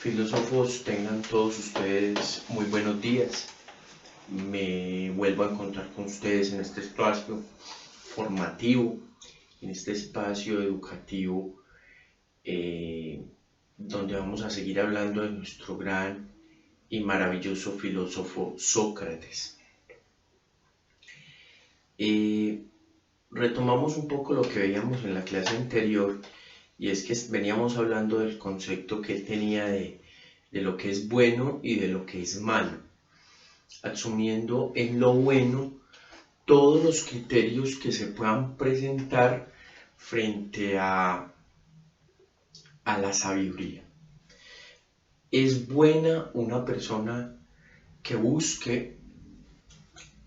Filósofos, tengan todos ustedes muy buenos días. Me vuelvo a encontrar con ustedes en este espacio formativo, en este espacio educativo, donde vamos a seguir hablando de nuestro gran y maravilloso filósofo Sócrates. Retomamos un poco lo que veíamos en la clase anterior, y es que veníamos hablando del concepto que él tenía de lo que es bueno y de lo que es malo, asumiendo en lo bueno todos los criterios que se puedan presentar frente a la sabiduría. Es buena una persona que busque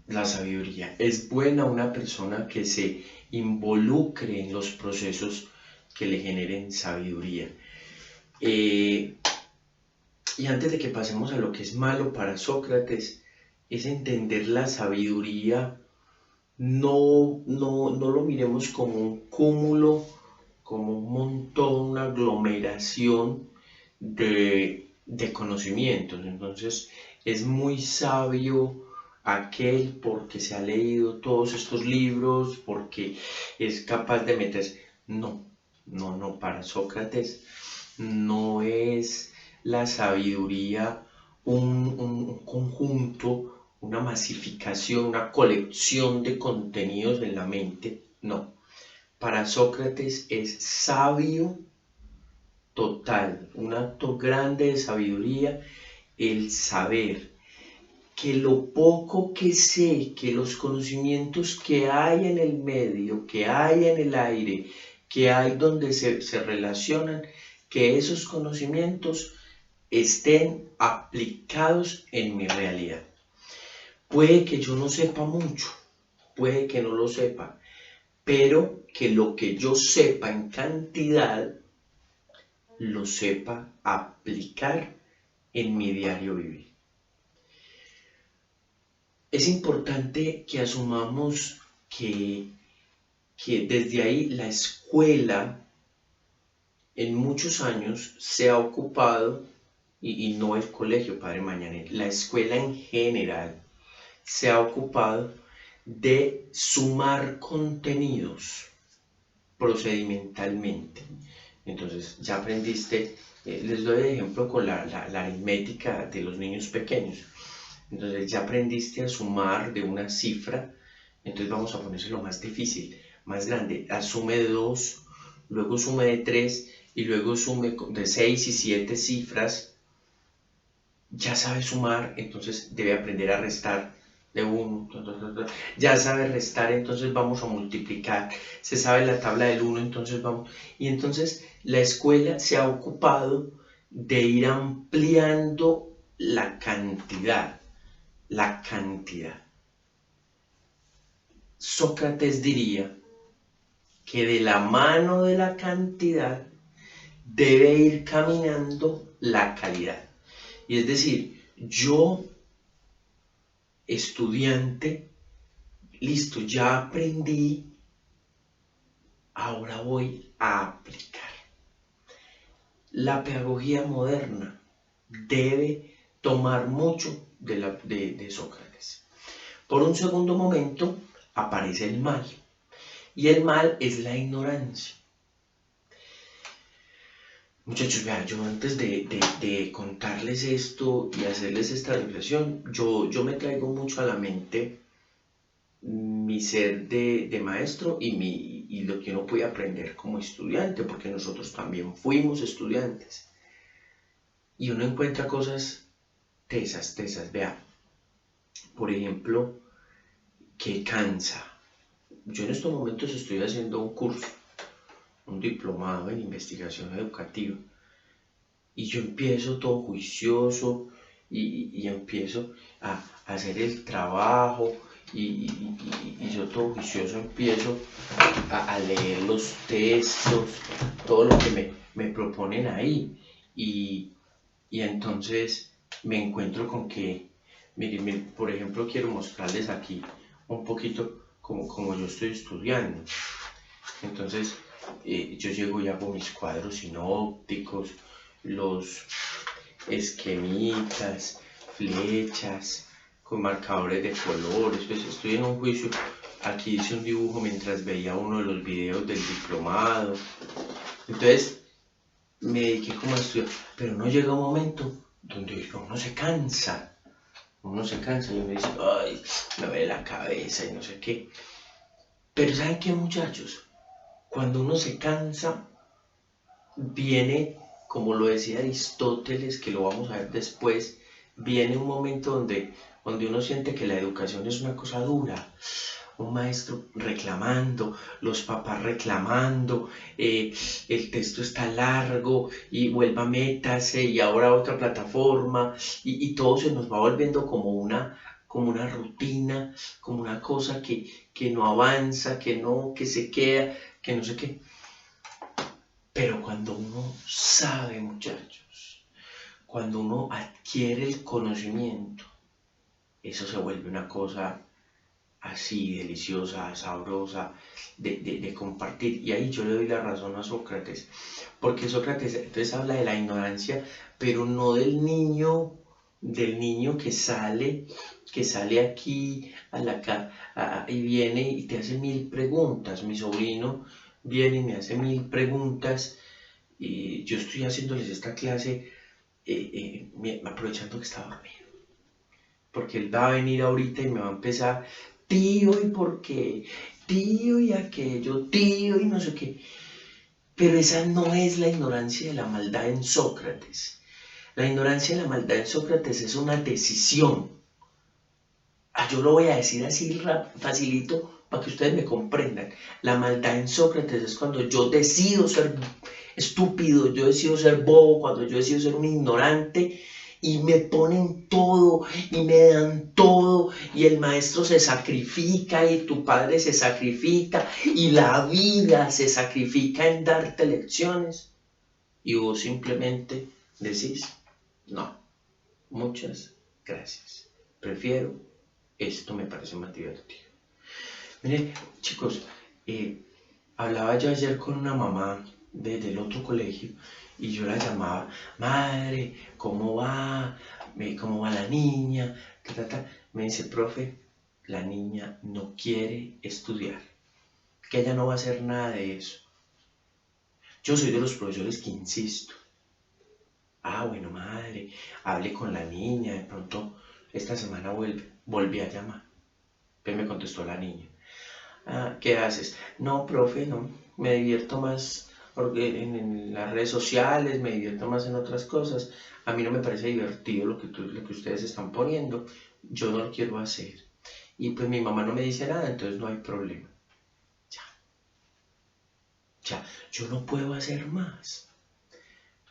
la sabiduría, es buena una persona que se involucre en los procesos que le generen sabiduría. Y antes de que pasemos a lo que es malo para Sócrates, es entender la sabiduría, no lo miremos como un cúmulo, como un montón, una aglomeración de conocimientos. Entonces es muy sabio aquel porque se ha leído todos estos libros, porque es capaz de meterse. No, para Sócrates no es la sabiduría un conjunto, una masificación, una colección de contenidos en la mente. No, para Sócrates es sabio total, un acto grande de sabiduría, el saber que lo poco que sé, que los conocimientos que hay en el medio, que hay en el aire, que hay donde se relacionan, que esos conocimientos estén aplicados en mi realidad. Puede que yo no sepa mucho, puede que no lo sepa, pero que lo que yo sepa en cantidad, lo sepa aplicar en mi diario vivir. Es importante que asumamos que desde ahí la escuela en muchos años se ha ocupado, y no el colegio Padre Mañanero, la escuela en general se ha ocupado de sumar contenidos procedimentalmente. Entonces ya aprendiste, les doy de ejemplo con la aritmética de los niños pequeños. Entonces ya aprendiste a sumar de una cifra, entonces vamos a ponerse lo más difícil, más grande. Asume de 2, luego sume de 3 y luego sume de 6 y 7 cifras. Ya sabe sumar, entonces debe aprender a restar de 1. Ya sabe restar, entonces vamos a multiplicar. Se sabe la tabla del 1, entonces vamos. Y entonces la escuela se ha ocupado de ir ampliando la cantidad. Sócrates diría que de la mano de la cantidad debe ir caminando la calidad. Y es decir, yo, estudiante, listo, ya aprendí, ahora voy a aplicar. La pedagogía moderna debe tomar mucho de Sócrates. Por un segundo momento aparece el mal, y el mal es la ignorancia. Muchachos, vean, yo antes de contarles esto y hacerles esta reflexión, yo me traigo mucho a la mente mi ser de maestro y lo que uno puede aprender como estudiante, porque nosotros también fuimos estudiantes. Y uno encuentra cosas tesas, vean. Por ejemplo, que cansa. Yo en estos momentos estoy haciendo un curso, un diplomado en investigación educativa, y yo empiezo todo juicioso y empiezo a hacer el trabajo y yo todo juicioso empiezo a leer los textos, todo lo que me proponen ahí, y entonces me encuentro con que, miren, por ejemplo, quiero mostrarles aquí un poquito como yo estoy estudiando. Entonces yo llego y hago mis cuadros sinópticos, los esquemitas, flechas, con marcadores de colores. Pues estoy en un juicio, aquí hice un dibujo mientras veía uno de los videos del diplomado. Entonces me dediqué como a estudiar, pero no llega un momento donde uno se cansa y uno dice, ay, me duele la cabeza y no sé qué. Pero ¿saben qué, muchachos? Cuando uno se cansa, viene, como lo decía Aristóteles, que lo vamos a ver después, viene un momento donde uno siente que la educación es una cosa dura, un maestro reclamando, los papás reclamando, el texto está largo y vuelva métase y ahora otra plataforma y todo se nos va volviendo como una rutina, como una cosa que no avanza, que se queda, que no sé qué. Pero cuando uno sabe, muchachos, cuando uno adquiere el conocimiento, eso se vuelve una cosa así deliciosa, sabrosa, de compartir. Y ahí yo le doy la razón a Sócrates, porque Sócrates entonces habla de la ignorancia, pero no del niño que sale aquí y viene y te hace mil preguntas. Mi sobrino viene y me hace mil preguntas y yo estoy haciéndoles esta clase aprovechando que está dormido, porque él va a venir ahorita y me va a empezar, tío, ¿y por qué? Tío, y aquello, tío, y no sé qué. Pero esa no es la ignorancia de la maldad en Sócrates. La ignorancia de la maldad en Sócrates es una decisión. Yo lo voy a decir así facilito para que ustedes me comprendan. La maldad en Sócrates es cuando yo decido ser estúpido, yo decido ser bobo, cuando yo decido ser un ignorante y me ponen todo y me dan todo y el maestro se sacrifica y tu padre se sacrifica y la vida se sacrifica en darte lecciones y vos simplemente decís, no, muchas gracias, prefiero esto, me parece más divertido. Miren, chicos, hablaba yo ayer con una mamá del otro colegio y yo la llamaba, madre, ¿cómo va? ¿Cómo va la niña? Me dice, profe, la niña no quiere estudiar, que ella no va a hacer nada de eso. Yo soy de los profesores que insisto. Bueno, madre, hable con la niña, de pronto esta semana volví a llamar. Pues me contestó la niña. ¿Qué haces? No, profe, no, me divierto más en las redes sociales, me divierto más en otras cosas. A mí no me parece divertido lo que ustedes están poniendo, yo no lo quiero hacer. Y pues mi mamá no me dice nada, entonces no hay problema. Ya, yo no puedo hacer más.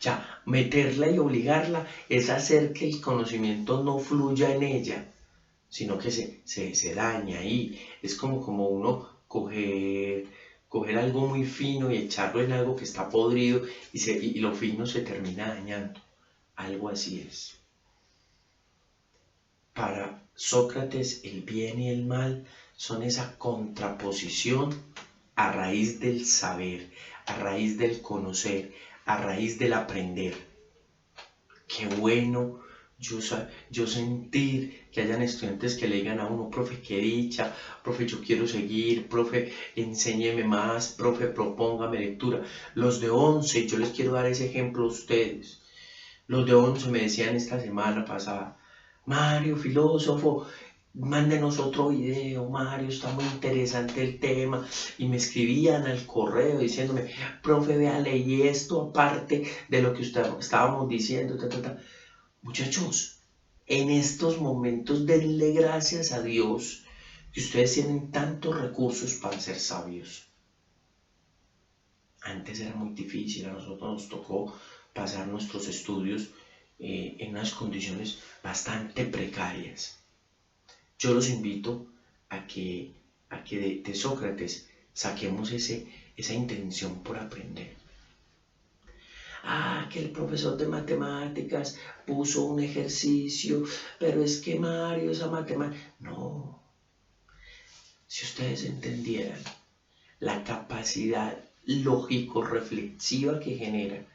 Ya, meterla y obligarla es hacer que el conocimiento no fluya en ella, sino que se daña ahí. Es como uno coger algo muy fino y echarlo en algo que está podrido y lo fino se termina dañando. Algo así es. Para Sócrates, el bien y el mal son esa contraposición a raíz del saber, a raíz del conocer, a raíz del aprender. Qué bueno yo sentir que hayan estudiantes que le digan a uno, profe, qué dicha, profe, yo quiero seguir, profe, enséñeme más, profe, propóngame lectura. Los de 11, yo les quiero dar ese ejemplo a ustedes. Los de 11 me decían esta semana pasada, Mario, filósofo, mándenos otro video, Mario, está muy interesante el tema. Y me escribían al correo diciéndome, profe, vea, leí esto aparte de lo que estábamos diciendo, Muchachos, en estos momentos denle gracias a Dios que ustedes tienen tantos recursos para ser sabios. Antes era muy difícil, a nosotros nos tocó pasar nuestros estudios en unas condiciones bastante precarias. Yo los invito a que de Sócrates saquemos esa intención por aprender. Que el profesor de matemáticas puso un ejercicio, pero es que Mario, esa matemática... No, si ustedes entendieran la capacidad lógico-reflexiva que genera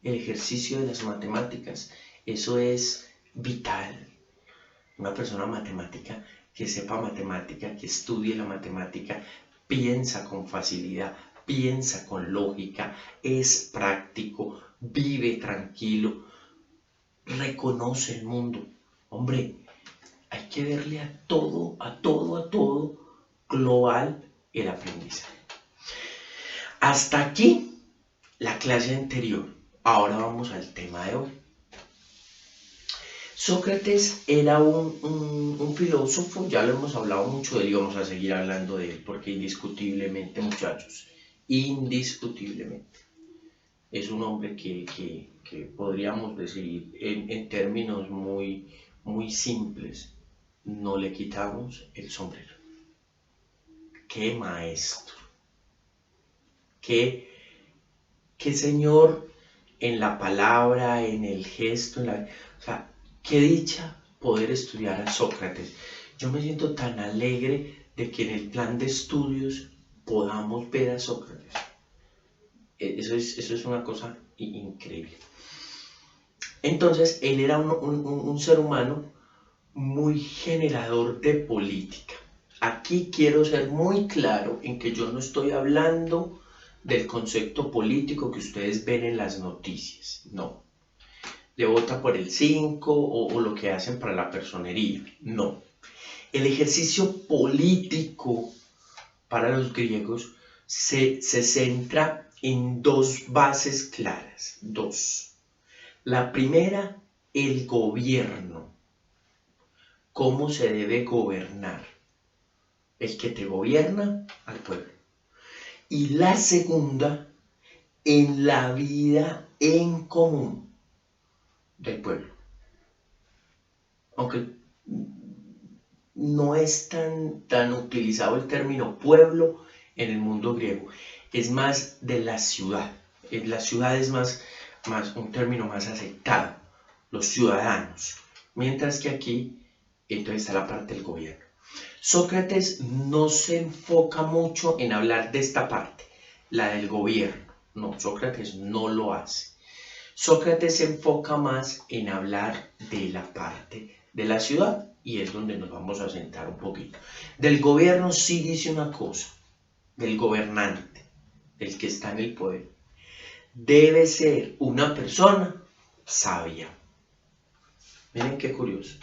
el ejercicio de las matemáticas, Eso es vital. Una persona matemática que sepa matemática, que estudie la matemática, piensa con facilidad, piensa con lógica, es práctico, vive tranquilo, reconoce el mundo. Hombre, hay que verle a todo global el aprendizaje. Hasta aquí la clase anterior. Ahora vamos al tema de hoy. Sócrates era un filósofo, ya lo hemos hablado mucho de él y vamos a seguir hablando de él, porque indiscutiblemente, muchachos, indiscutiblemente, es un hombre que podríamos decir en términos muy simples, no le quitamos el sombrero. ¡Qué maestro! ¡Qué señor en la palabra, en el gesto, o sea, qué dicha poder estudiar a Sócrates! Yo me siento tan alegre de que en el plan de estudios podamos ver a Sócrates. Eso es una cosa increíble. Entonces, él era un ser humano muy generador de política. Aquí quiero ser muy claro en que yo no estoy hablando del concepto político que ustedes ven en las noticias, no. Le vota por el 5 o lo que hacen para la personería, no. El ejercicio político para los griegos se centra en dos bases claras, dos. La primera, el gobierno. ¿Cómo se debe gobernar? El que te gobierna al pueblo. Y la segunda, en la vida en común del pueblo. Aunque no es tan utilizado el término pueblo en el mundo griego, es más de la ciudad. La ciudad es más un término más aceptado, los ciudadanos. Mientras que aquí, entonces está la parte del gobierno. Sócrates no se enfoca mucho en hablar de esta parte, la del gobierno. No, Sócrates no lo hace. Sócrates se enfoca más en hablar de la parte de la ciudad y es donde nos vamos a sentar un poquito. Del gobierno sí dice una cosa, del gobernante, del que está en el poder. Debe ser una persona sabia. Miren qué curioso.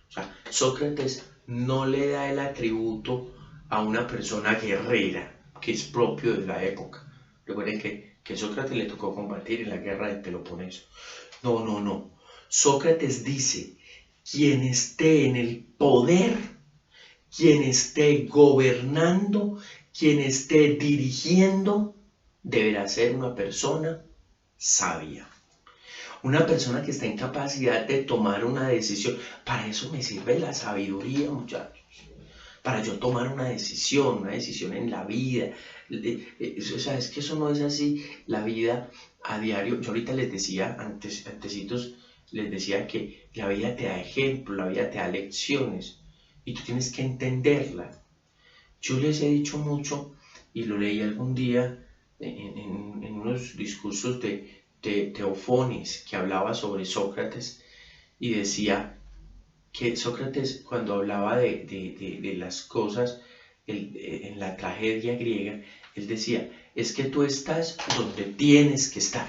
O sea, Sócrates no le da el atributo a una persona guerrera, que es propio de la época. Recuerden que Sócrates le tocó combatir en la guerra del Peloponeso. No. Sócrates dice, quien esté en el poder, quien esté gobernando, quien esté dirigiendo, deberá ser una persona sabia. Una persona que está en capacidad de tomar una decisión. Para eso me sirve la sabiduría, muchachos. Para yo tomar una decisión en la vida. O sea, es que eso no es así. La vida a diario. Yo ahorita les decía, antecitos, les decía que la vida te da ejemplo, la vida te da lecciones. Y tú tienes que entenderla. Yo les he dicho mucho, y lo leí algún día en unos discursos de Teofonis, que hablaba sobre Sócrates y decía que Sócrates, cuando hablaba de las cosas en la tragedia griega, él decía, es que tú estás donde tienes que estar.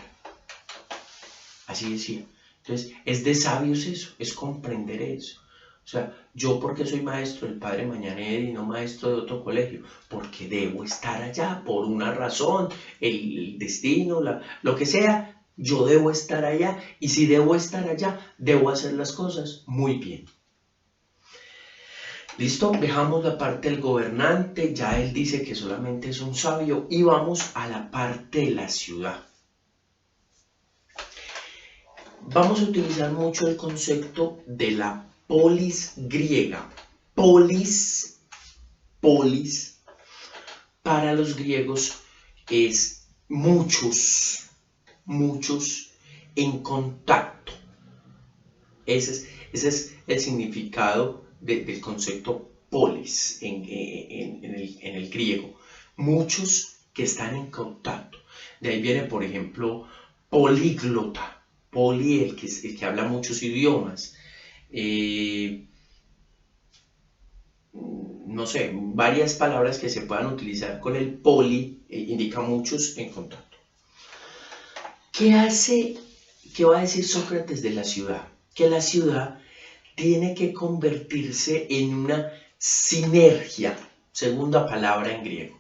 Así decía. Entonces, es de sabios eso, es comprender eso. O sea, yo porque soy maestro del Padre Mañaner y no maestro de otro colegio, porque debo estar allá por una razón, el destino, lo que sea, yo debo estar allá y si debo estar allá, debo hacer las cosas muy bien. ¿Listo? Dejamos la parte del gobernante, ya él dice que solamente es un sabio y vamos a la parte de la ciudad. Vamos a utilizar mucho el concepto de la polis griega. Polis, para los griegos es muchos en contacto. Ese es el significado del concepto polis en el griego. Muchos que están en contacto. De ahí viene, por ejemplo, políglota. poli, el que habla muchos idiomas. No sé, varias palabras que se puedan utilizar con el poli indica muchos en contacto. ¿Qué va a decir Sócrates de la ciudad? Que la ciudad tiene que convertirse en una sinergia, segunda palabra en griego.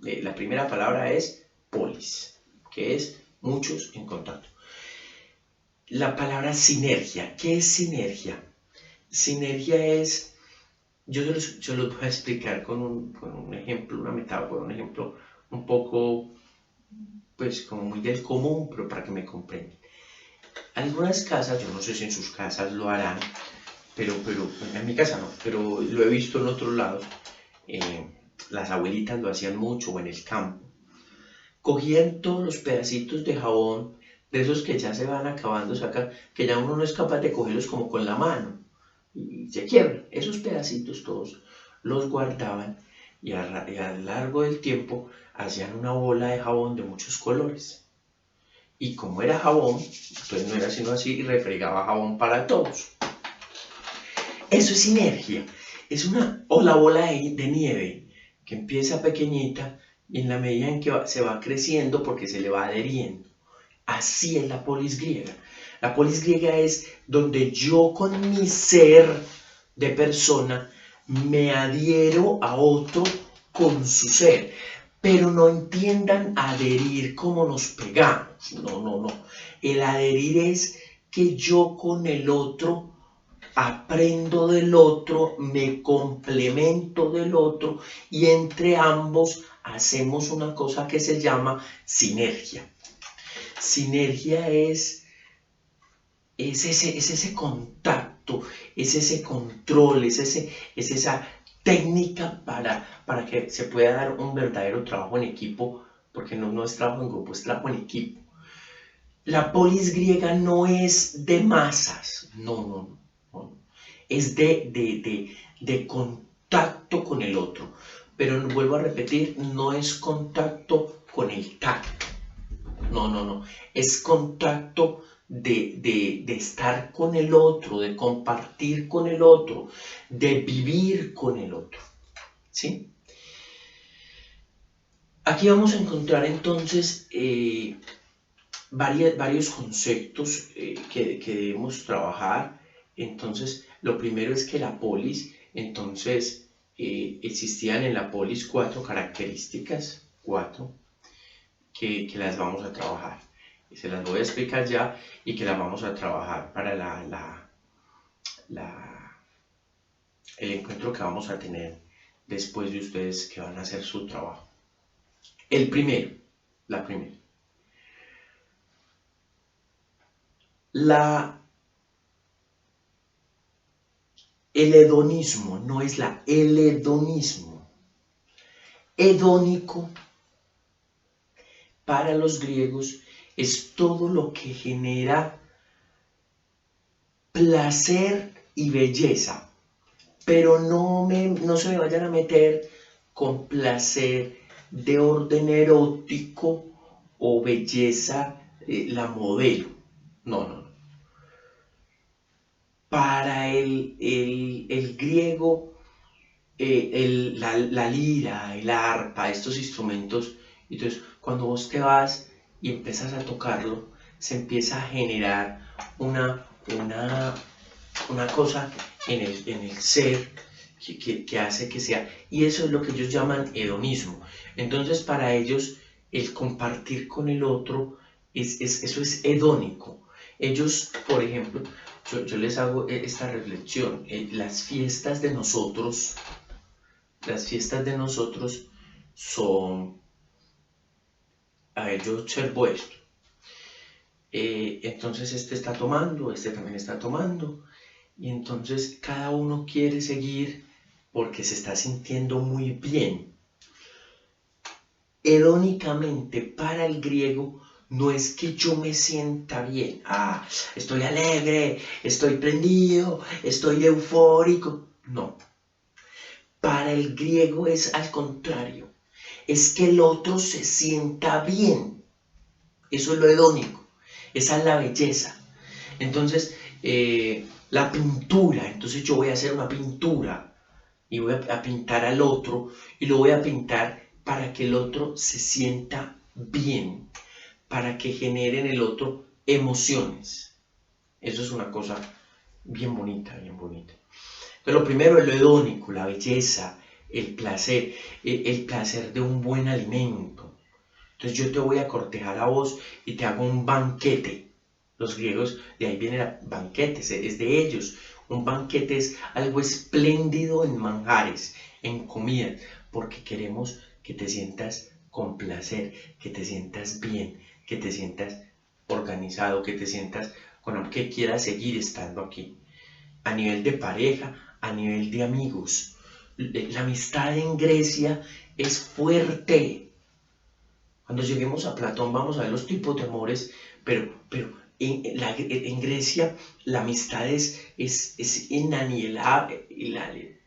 La primera palabra es polis, que es muchos en contacto. La palabra sinergia, ¿qué es sinergia? Sinergia es, yo lo voy a explicar con un ejemplo, una metáfora, un ejemplo un poco, pues como muy del común, pero para que me comprendan. Algunas casas, yo no sé si en sus casas lo harán, pero en mi casa no, pero lo he visto en otros lados. Las abuelitas lo hacían mucho, o en el campo. Cogían todos los pedacitos de jabón, de esos que ya se van acabando, que ya uno no es capaz de cogerlos como con la mano, y se quiebran. Esos pedacitos todos los guardaban y a lo largo del tiempo hacían una bola de jabón de muchos colores. Y como era jabón, pues no era sino así, y refregaba jabón para todos. Eso es sinergia. O la bola de nieve, que empieza pequeñita y en la medida en que se va creciendo porque se le va adheriendo. Así es la polis griega. La polis griega es donde yo con mi ser de persona me adhiero a otro con su ser. Pero no entiendan adherir como nos pegamos. No. El adherir es que yo con el otro aprendo del otro, me complemento del otro y entre ambos hacemos una cosa que se llama sinergia. Sinergia es ese contacto, es ese control, es esa técnica para que se pueda dar un verdadero trabajo en equipo, porque no es trabajo en grupo, es trabajo en equipo. La polis griega no es de masas, no. Es de contacto con el otro. Pero vuelvo a repetir, no es contacto con el tacto. No. Es contacto de estar con el otro, de compartir con el otro, de vivir con el otro. ¿Sí? Aquí vamos a encontrar entonces varios conceptos que debemos trabajar. Entonces, lo primero es que la polis, entonces, existían en la polis 4 características, 4, que las vamos a trabajar. Y se las voy a explicar ya y que las vamos a trabajar para el encuentro que vamos a tener después de ustedes que van a hacer su trabajo. El primero, la primera. El hedonismo, no es el hedonismo. Hedónico para los griegos es todo lo que genera placer y belleza, pero no se me vayan a meter con placer de orden erótico o belleza, la modelo. No. Para el griego, la lira, el arpa, estos instrumentos, entonces cuando vos te vas y empiezas a tocarlo, se empieza a generar una cosa en el ser que hace que sea, y eso es lo que ellos llaman hedonismo. Entonces para ellos el compartir con el otro, eso es hedónico. Ellos, por ejemplo, yo les hago esta reflexión, las fiestas de nosotros son, a ver, yo observo esto, entonces este está tomando, este también está tomando, y entonces cada uno quiere seguir porque se está sintiendo muy bien. Hedónicamente para el griego no es que yo me sienta bien, estoy alegre, estoy prendido, estoy eufórico, no. Para el griego es al contrario, es que el otro se sienta bien, eso es lo hedónico. Esa es la belleza. Entonces, la pintura, entonces yo voy a hacer una pintura y voy a pintar al otro y lo voy a pintar para que el otro se sienta bien, para que genere en el otro emociones. Eso es una cosa bien bonita, bien bonita. Entonces, lo primero es lo hedónico, la belleza, el placer de un buen alimento. Entonces yo te voy a cortejar a vos y te hago un banquete. Los griegos, de ahí viene el banquete, es de ellos. Un banquete es algo espléndido en manjares, en comida, porque queremos que te sientas con placer, que te sientas bien, que te sientas organizado, que te sientas con algo que quieras seguir estando aquí. A nivel de pareja, a nivel de amigos. La amistad en Grecia es fuerte. Cuando lleguemos a Platón vamos a ver los tipos de amores, pero en Grecia la amistad es inanielable,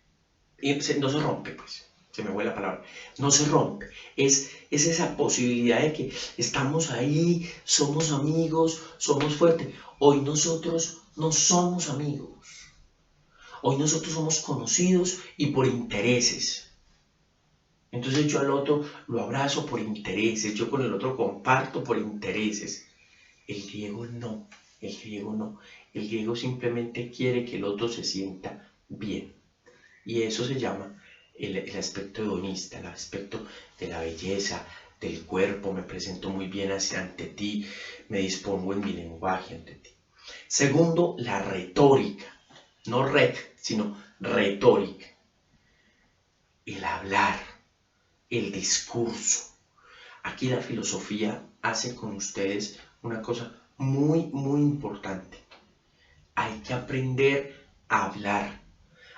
no se rompe, pues, se me fue la palabra, no se rompe, es esa posibilidad de que estamos ahí, somos amigos, somos fuertes. Hoy nosotros no somos amigos, hoy nosotros somos conocidos y por intereses. Entonces yo al otro lo abrazo por intereses, yo con el otro comparto por intereses. El griego no, el griego no. El griego simplemente quiere que el otro se sienta bien. Y eso se llama el aspecto hedonista, el aspecto de la belleza, del cuerpo. Me presento muy bien ante ti, me dispongo en mi lenguaje ante ti. Segundo, la retórica. No sino retórica. El hablar, el discurso. Aquí la filosofía hace con ustedes una cosa muy, muy importante. Hay que aprender a hablar,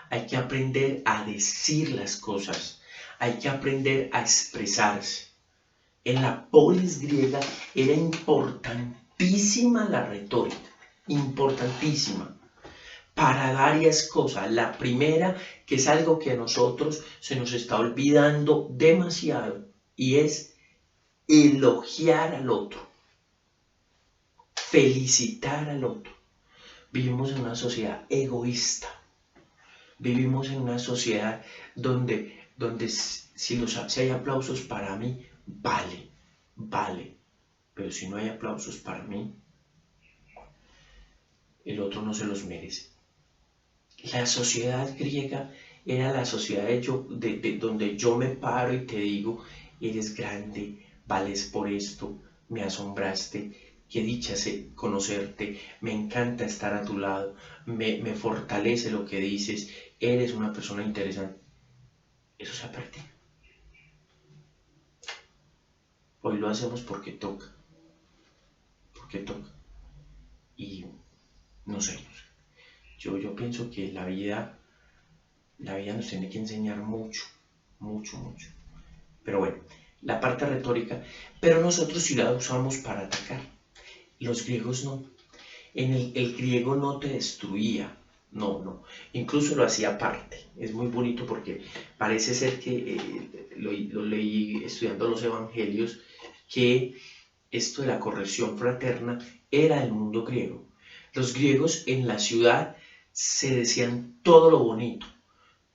hay que aprender a decir las cosas, hay que aprender a expresarse. En la polis griega era importantísima la retórica, importantísima, para varias cosas. La primera, que es algo que a nosotros se nos está olvidando demasiado, y es elogiar al otro, felicitar al otro. Vivimos en una sociedad egoísta, vivimos en una sociedad donde si hay aplausos para mí, vale, pero si no hay aplausos para mí, el otro no se los merece. La sociedad griega era la sociedad donde yo me paro y te digo, eres grande, vales por esto, me asombraste, qué dicha conocerte, me encanta estar a tu lado, me fortalece lo que dices, eres una persona interesante. Eso se ha perdido. Hoy lo hacemos porque toca, y no sé. Yo pienso que la vida nos tiene que enseñar mucho, mucho, mucho. Pero bueno, la parte retórica, pero nosotros sí la usamos para atacar. Los griegos no. El griego no te destruía, no. Incluso lo hacía aparte. Es muy bonito porque parece ser que, lo leí estudiando los evangelios, que esto de la corrección fraterna era del mundo griego. Los griegos en la ciudad se decían todo lo bonito,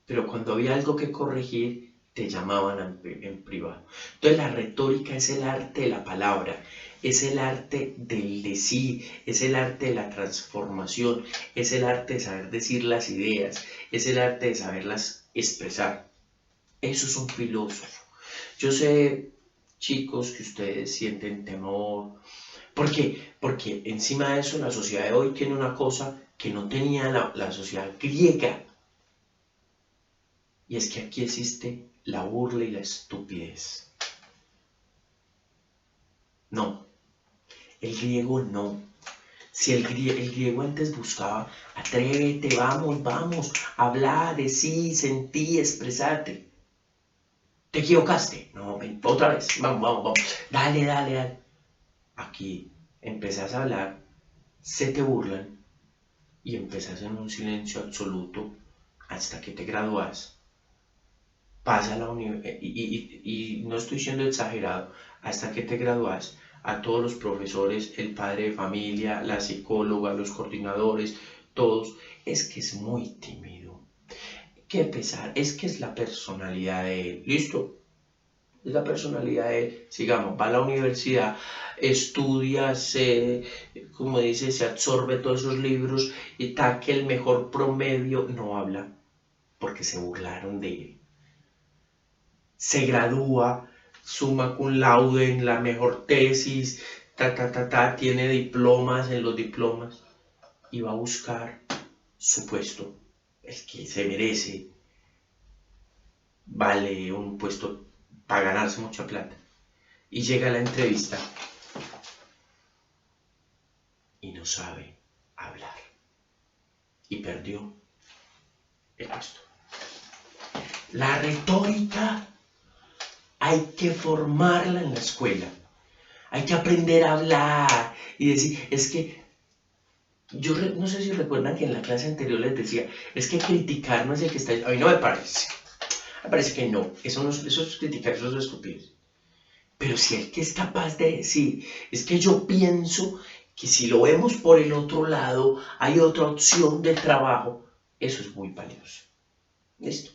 pero cuando había algo que corregir, te llamaban en privado. Entonces la retórica es el arte de la palabra, es el arte del decir, es el arte de la transformación, es el arte de saber decir las ideas, es el arte de saberlas expresar. Eso es un filósofo. Yo sé, chicos, que ustedes sienten temor. ¿Por qué? Porque encima de eso la sociedad de hoy tiene una cosa que no tenía la sociedad griega. Y es que aquí existe la burla y la estupidez. No, el griego no. Si el griego antes buscaba, atrévete, vamos, habla, decí, sentí, expresate. ¿Te equivocaste? No, ven, otra vez, vamos, dale. Aquí empezás a hablar, se te burlan y empezás en un silencio absoluto hasta que te gradúas. Pasa la universidad, y no estoy siendo exagerado, hasta que te gradúas, a todos los profesores, el padre de familia, la psicóloga, los coordinadores, todos, es que es muy tímido. Qué pesar, es que es la personalidad de él. ¿Listo? Es la personalidad de él. Sigamos, va a la universidad, estudia, como dice, se absorbe todos esos libros y taque el mejor promedio, no habla, porque se burlaron de él. Se gradúa, summa cum laude en la mejor tesis, tiene diplomas en los diplomas y va a buscar su puesto, el que se merece, vale un puesto para ganarse mucha plata. Y llega a la entrevista y no sabe hablar y perdió el puesto. La retórica hay que formarla en la escuela. Hay que aprender a hablar y decir, es que yo no sé si recuerdan que en la clase anterior les decía, es que criticar no es el que está... A mí no me parece. Me parece que no. Eso es criticar, eso es estupidez. Pero si el que es capaz de decir, es que yo pienso que si lo vemos por el otro lado, hay otra opción de trabajo, eso es muy valioso. ¿Listo?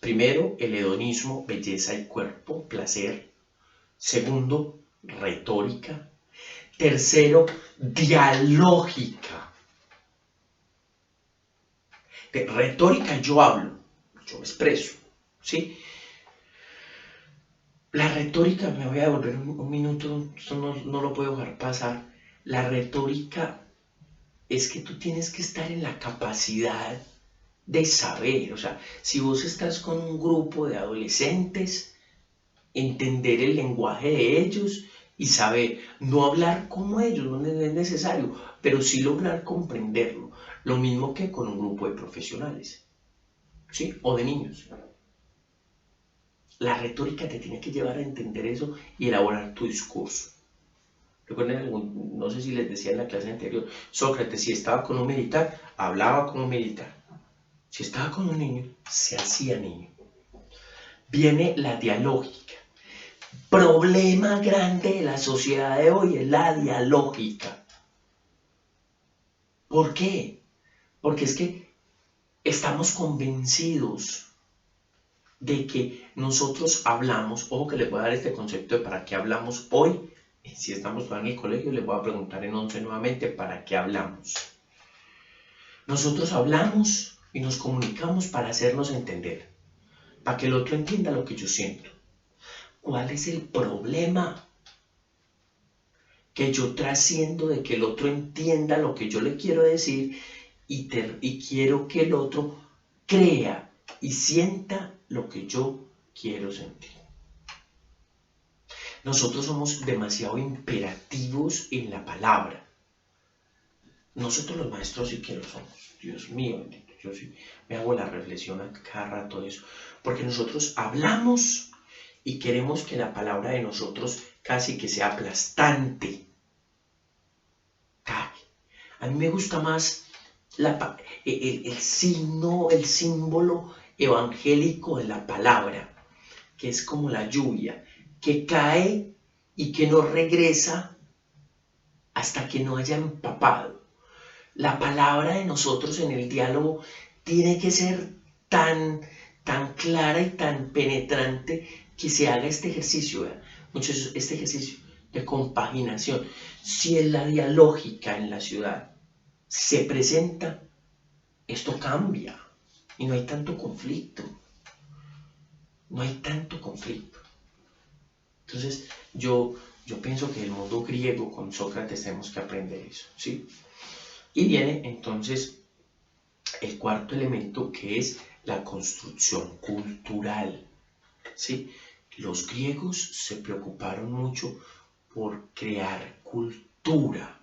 Primero, el hedonismo, belleza y cuerpo, placer. Segundo, retórica. Tercero, dialógica. De retórica yo hablo, yo me expreso, ¿sí? La retórica, me voy a devolver un minuto, esto no lo puedo dejar pasar. La retórica es que tú tienes que estar en la capacidad de saber, o sea, si vos estás con un grupo de adolescentes, entender el lenguaje de ellos y saber, no hablar como ellos, no es necesario, pero sí lograr comprenderlo, lo mismo que con un grupo de profesionales, ¿sí? O de niños. La retórica te tiene que llevar a entender eso y elaborar tu discurso. Recuerden, no sé si les decía en la clase anterior, Sócrates, si estaba con un militar, hablaba como militar. Si estaba con un niño, se hacía niño. Viene la dialógica. Problema grande de la sociedad de hoy es la dialógica. ¿Por qué? Porque es que estamos convencidos de que nosotros hablamos, ojo que les voy a dar este concepto de para qué hablamos hoy. Si estamos todavía en el colegio, les voy a preguntar en 11 nuevamente para qué hablamos. Nosotros hablamos y nos comunicamos para hacernos entender, para que el otro entienda lo que yo siento. ¿Cuál es el problema? Que yo trasciendo de que el otro entienda lo que yo le quiero decir y quiero que el otro crea y sienta lo que yo quiero sentir. Nosotros somos demasiado imperativos en la palabra. Nosotros los maestros sí que lo somos. Dios mío, bendito. Yo sí me hago la reflexión a cada rato de eso. Porque nosotros hablamos y queremos que la palabra de nosotros casi que sea aplastante. A mí me gusta más el signo, el símbolo evangélico de la palabra, que es como la lluvia, que cae y que no regresa hasta que no haya empapado. La palabra de nosotros en el diálogo tiene que ser tan clara y tan penetrante que se haga este ejercicio, este ejercicio de compaginación. Si en la dialógica en la ciudad se presenta, esto cambia y no hay tanto conflicto. No hay tanto conflicto. Entonces, yo pienso que el mundo griego con Sócrates tenemos que aprender eso, ¿sí? Y viene entonces el cuarto elemento, que es la construcción cultural, ¿sí? Los griegos se preocuparon mucho por crear cultura.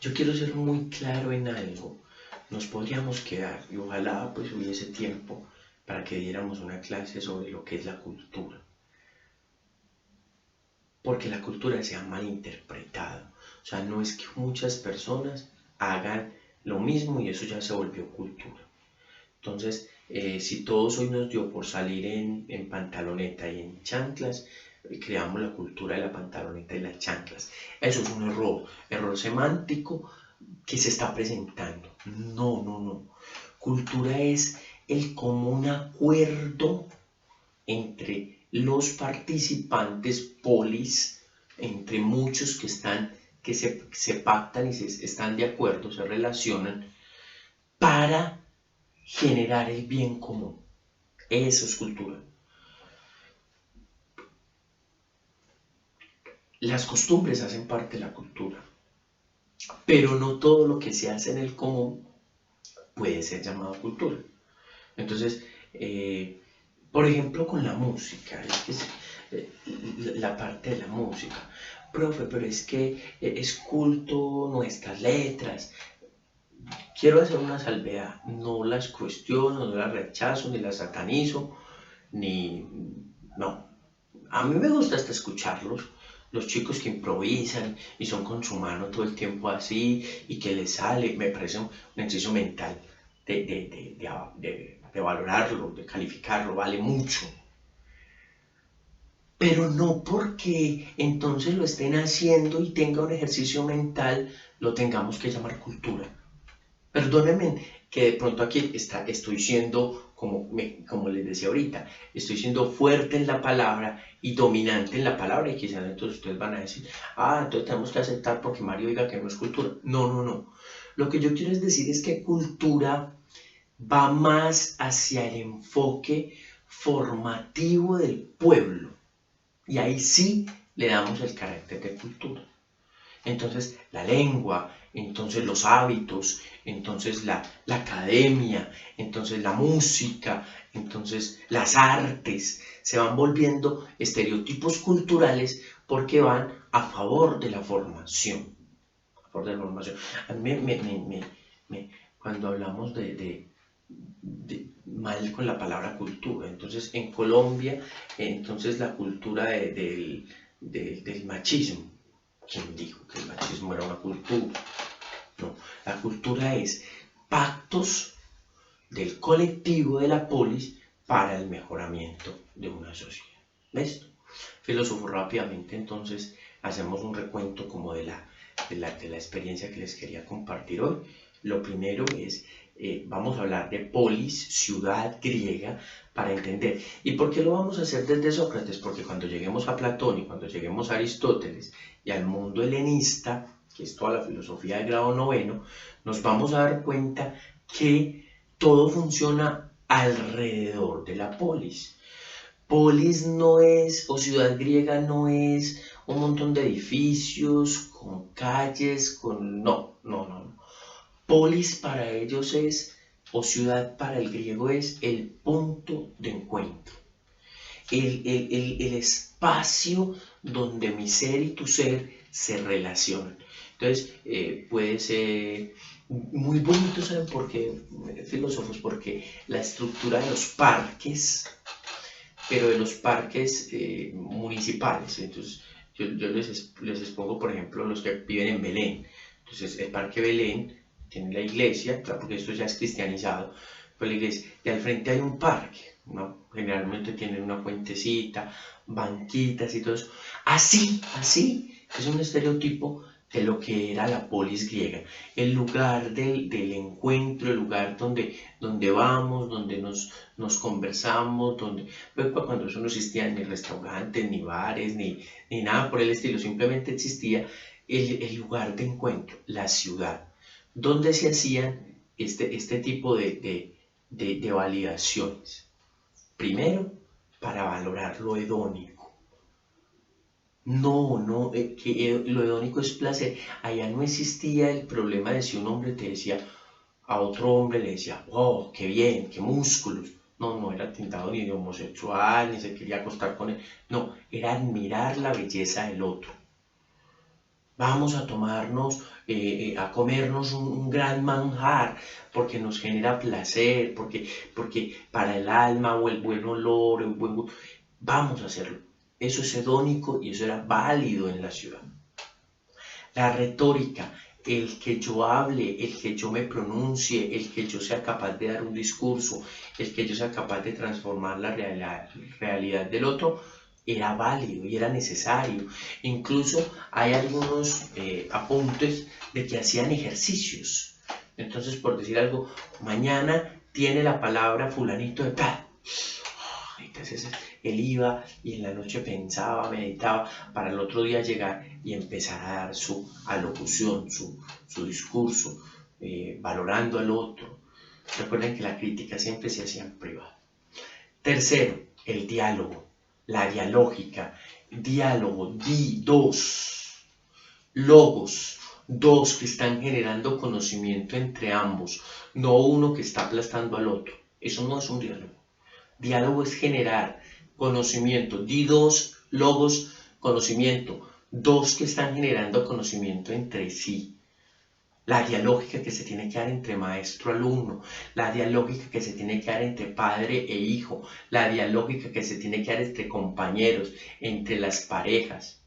Yo quiero ser muy claro en algo. Nos podríamos quedar, y ojalá pues hubiese tiempo para que diéramos una clase sobre lo que es la cultura. Porque la cultura se ha malinterpretado. O sea, no es que muchas personas hagan lo mismo y eso ya se volvió cultura. Entonces, si todos hoy nos dio por salir en pantaloneta y en chanclas, creamos la cultura de la pantaloneta y las chanclas. Eso es un error semántico que se está presentando. No, no, no. Cultura es el común acuerdo entre los participantes polis, entre muchos que se pactan y están de acuerdo, se relacionan para generar el bien común. Eso es cultura. Las costumbres hacen parte de la cultura, pero no todo lo que se hace en el común puede ser llamado cultura. Entonces, por ejemplo, con la música, la parte de la música. Profe, pero es que es culto nuestras letras. Quiero hacer una salvedad, no las cuestiono, no las rechazo, ni las satanizo, ni... no. A mí me gusta hasta escucharlos, los chicos que improvisan y son con su mano todo el tiempo así y que les sale, me parece un ejercicio mental de valorarlo, de calificarlo, vale mucho. Pero no porque entonces lo estén haciendo y tenga un ejercicio mental, lo tengamos que llamar cultura. Perdónenme que de pronto aquí estoy siendo, como les decía ahorita, estoy siendo fuerte en la palabra y dominante en la palabra y quizás entonces ustedes van a decir, entonces tenemos que aceptar porque Mario diga que no es cultura. No, no, no. Lo que yo quiero decir es que cultura va más hacia el enfoque formativo del pueblo y ahí sí le damos el carácter de cultura. Entonces la lengua, entonces los hábitos, entonces la academia, entonces la música, entonces las artes, se van volviendo estereotipos culturales porque van a favor de la formación. A favor de la formación. A mí cuando hablamos de mal con la palabra cultura, entonces en Colombia, entonces la cultura del machismo. ¿Quién dijo que el machismo era una cultura? No, la cultura es pactos del colectivo de la polis para el mejoramiento de una sociedad. ¿Ves? Filósofo, rápidamente entonces hacemos un recuento como de la experiencia que les quería compartir hoy. Lo primero es, vamos a hablar de polis, ciudad griega, para entender. ¿Y por qué lo vamos a hacer desde Sócrates? Porque cuando lleguemos a Platón y cuando lleguemos a Aristóteles y al mundo helenista, que es toda la filosofía de grado noveno, nos vamos a dar cuenta que todo funciona alrededor de la polis. Polis no es, o ciudad griega no es un montón de edificios con calles, no. Polis para ellos es, o ciudad para el griego es el punto de encuentro, el espacio donde mi ser y tu ser se relacionan. Entonces, puede ser muy bonito, ¿saben por qué, filósofos? Porque la estructura de los parques, pero de los parques municipales, entonces yo les expongo, por ejemplo, los que viven en Belén. Entonces, el Parque Belén tiene la iglesia, claro, porque esto ya es cristianizado, pero la iglesia, y al frente hay un parque, ¿no? Generalmente tienen una fuentecita, banquitas y todo eso. Así, es un estereotipo de lo que era la polis griega, el lugar del encuentro, el lugar donde vamos, donde nos conversamos, pues, cuando eso no existía ni restaurantes, ni bares, ni nada por el estilo, simplemente existía el lugar de encuentro, la ciudad, donde se hacían este tipo de validaciones. Primero, para valorar lo hedónico. No, que lo hedónico es placer. Allá no existía el problema de si un hombre te decía, a otro hombre le decía, oh, qué bien, qué músculos. No era tintado ni de homosexual, ni se quería acostar con él. No, era admirar la belleza del otro. Vamos a tomarnos, a comernos un gran manjar, porque nos genera placer, porque para el alma o el buen olor, vamos a hacerlo. Eso es hedónico y eso era válido en la ciudad. La retórica el que yo hable, el que yo me pronuncie, el que yo sea capaz de dar un discurso, el que yo sea capaz de transformar la realidad del otro, era válido y era necesario. Incluso hay algunos apuntes de que hacían ejercicios. Entonces, por decir algo, mañana tiene la palabra fulanito de tal. Entonces él iba y en la noche pensaba, meditaba, para el otro día llegar y empezar a dar su alocución, su discurso, valorando al otro. Recuerden que la crítica siempre se hacía en privado. Tercero, el diálogo, la dialógica. Diálogo, dos, logos, dos que están generando conocimiento entre ambos, no uno que está aplastando al otro. Eso no es un diálogo. Diálogo es generar conocimiento, di dos logos, conocimiento, dos que están generando conocimiento entre sí. La dialógica que se tiene que dar entre maestro-alumno, la dialógica que se tiene que dar entre padre e hijo, la dialógica que se tiene que dar entre compañeros, entre las parejas,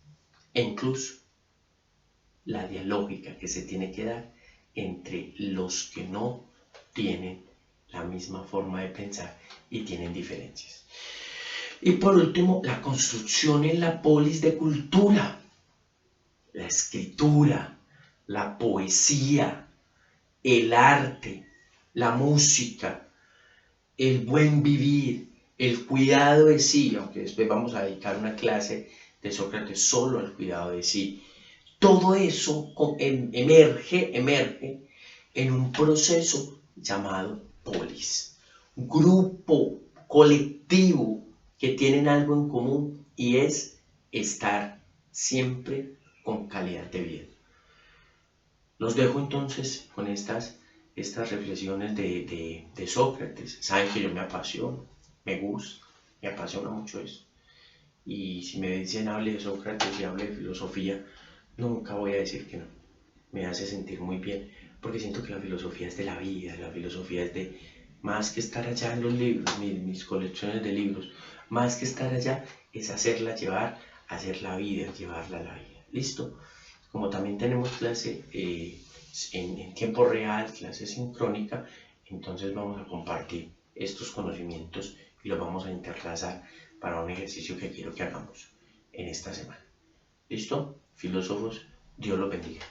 e incluso la dialógica que se tiene que dar entre los que no tienen la misma forma de pensar y tienen diferencias. Y por último, la construcción en la polis de cultura, la escritura, la poesía, el arte, la música, el buen vivir, el cuidado de sí, aunque después vamos a dedicar una clase de Sócrates solo al cuidado de sí. Todo eso emerge en un proceso llamado polis, grupo, colectivo, que tienen algo en común y es estar siempre con calidad de vida. Los dejo entonces con estas reflexiones de Sócrates. Saben que yo me apasiono, me gusta, me apasiona mucho eso. Y si me dicen hable de Sócrates y hable de filosofía, nunca voy a decir que no. Me hace sentir muy bien, porque siento que la filosofía es de la vida, la filosofía es de más que estar allá en los libros, mis colecciones de libros, más que estar allá es hacerla llevar, hacer la vida, llevarla a la vida. ¿Listo? Como también tenemos clase en tiempo real, clase sincrónica, entonces vamos a compartir estos conocimientos y los vamos a interlazar para un ejercicio que quiero que hagamos en esta semana. ¿Listo? Filósofos, Dios los bendiga.